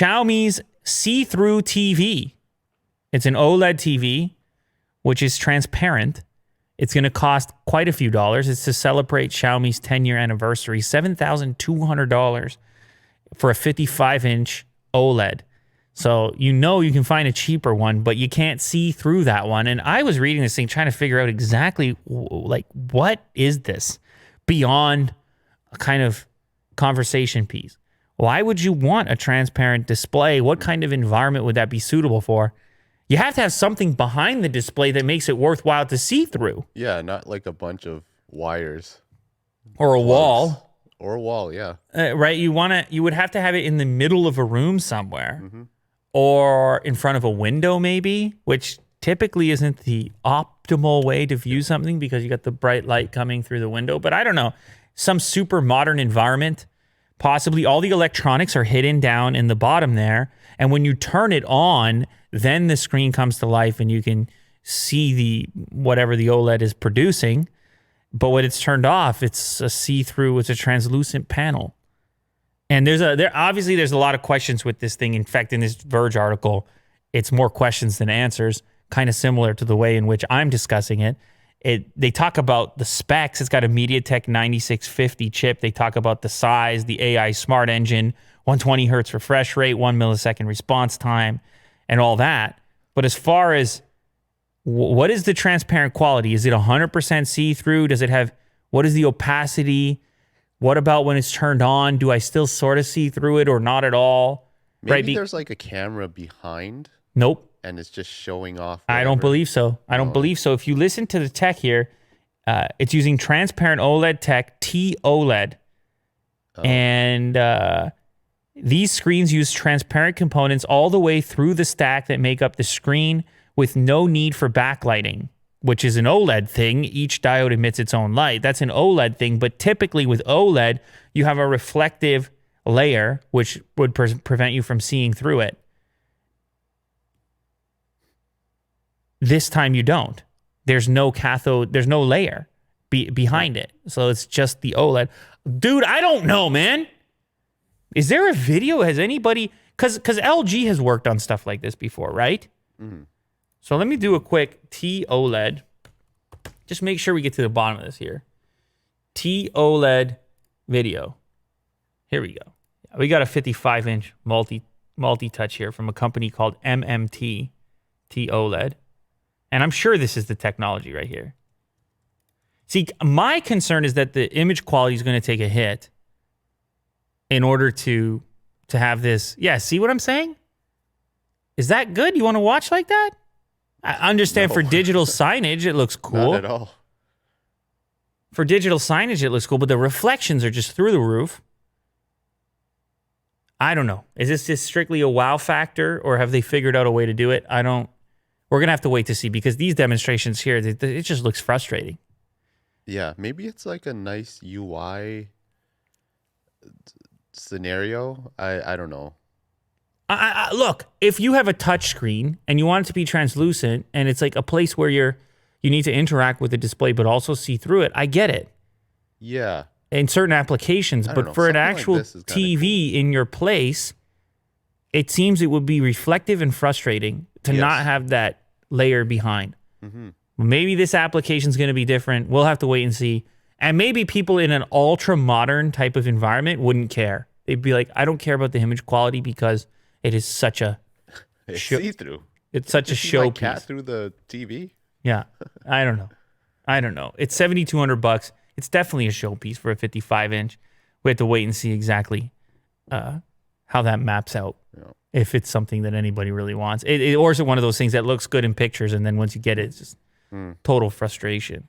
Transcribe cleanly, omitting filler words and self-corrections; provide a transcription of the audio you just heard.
Xiaomi's see-through TV. It's an OLED TV, which is transparent. It's going to cost quite a few dollars. It's to celebrate Xiaomi's 10-year anniversary, $7,200 for a 55-inch OLED. So you can find a cheaper one, but you can't see through that one. And I was reading this thing trying to figure out exactly, like, what is this beyond a kind of conversation piece? Why would you want a transparent display? What kind of environment would that be suitable for? You have to have something behind the display that makes it worthwhile to see through. Yeah, not like a bunch of wires. Or a wall. Or a wall, yeah. Right? You would have to have it in the middle of a room somewhere. Mm-hmm. Or in front of a window maybe, which typically isn't the optimal way to view something because you got the bright light coming through the window. But I don't know. Some super modern environment. Possibly all the electronics are hidden down in the bottom there. And when you turn it on, then the screen comes to life and you can see whatever the OLED is producing. But when it's turned off, it's a see-through, it's a translucent panel. And there's a lot of questions with this thing. In fact, in this Verge article, it's more questions than answers, kind of similar to the way in which I'm discussing it. They talk about the specs. It's got a MediaTek 9650 chip. They talk about the size, the AI Smart Engine, 120 hertz refresh rate, 1 millisecond response time, and all that. But as far as what is the transparent quality? Is it 100% see-through? What is the opacity? What about when it's turned on? Do I still sort of see through it or not at all? Maybe there's like a camera behind. Nope. And it's just showing off. I don't believe so. I don't believe so. If you listen to the tech here, it's using transparent OLED tech, T-OLED. Oh. And these screens use transparent components all the way through the stack that make up the screen with no need for backlighting, which is an OLED thing. Each diode emits its own light. That's an OLED thing. But typically with OLED, you have a reflective layer, which would prevent you from seeing through it. This time you don't. There's no cathode. There's no layer behind it. So it's just the OLED. Dude, I don't know, man. Is there a video? Has anybody... Because LG has worked on stuff like this before, right? Mm-hmm. So let me do a quick T-OLED. Just make sure we get to the bottom of this here. T-OLED video. Here we go. We got a 55-inch multi-touch here from a company called MMT T-OLED. And I'm sure this is the technology right here. See, my concern is that the image quality is going to take a hit in order to have this. Yeah, see what I'm saying? Is that good? You want to watch like that? I understand for digital signage, it looks cool. Not at all. For digital signage, it looks cool, but the reflections are just through the roof. I don't know. Is this just strictly a wow factor, or have they figured out a way to do it? We're going to have to wait to see, because these demonstrations here, it just looks frustrating. Yeah, maybe it's like a nice UI scenario. I don't know. Look, if you have a touch screen and you want it to be translucent and it's like a place where you need to interact with the display but also see through it, I get it. Yeah. In certain applications, but for an actual TV in your place, it seems it would be reflective and frustrating to not have that layer behind. Mm-hmm. Maybe this application is going to be different. We'll have to wait and see. And maybe people in an ultra-modern type of environment wouldn't care. They'd be like, I don't care about the image quality because it is such a... see-through. It's such a showpiece. Cat through the TV? Yeah. I don't know. It's $7,200. It's definitely a showpiece for a 55-inch. We have to wait and see exactly how that maps out. Yeah. If it's something that anybody really wants. Or is it one of those things that looks good in pictures and then once you get it, it's just total frustration.